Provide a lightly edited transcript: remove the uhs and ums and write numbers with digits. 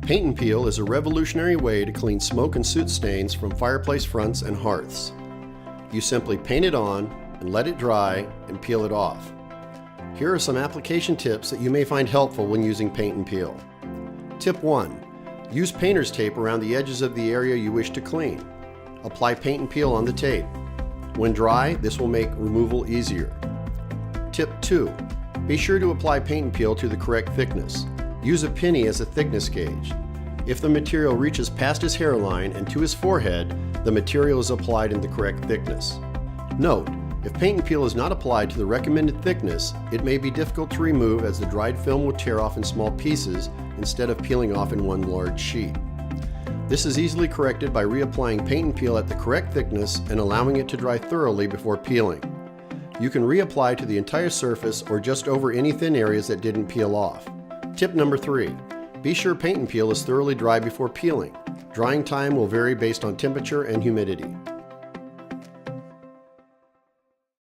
Paint and Peel is a revolutionary way to clean smoke and soot stains from fireplace fronts and hearths. You simply paint it on and let it dry and peel it off. Here are some application tips that you may find helpful when using Paint and Peel. Tip 1. Use painter's tape around the edges of the area you wish to clean. Apply Paint and Peel on the tape. When dry, this will make removal easier. Tip 2. Be sure to apply Paint and Peel to the correct thickness. Use a penny as a thickness gauge. If the material reaches past his hairline and to his forehead, the material is applied in the correct thickness. Note, if Paint and Peel is not applied to the recommended thickness, it may be difficult to remove as the dried film will tear off in small pieces instead of peeling off in one large sheet. This is easily corrected by reapplying Paint and Peel at the correct thickness and allowing it to dry thoroughly before peeling. You can reapply to the entire surface or just over any thin areas that didn't peel off. Tip number 3. Be sure Paint and Peel is thoroughly dry before peeling. Drying time will vary based on temperature and humidity.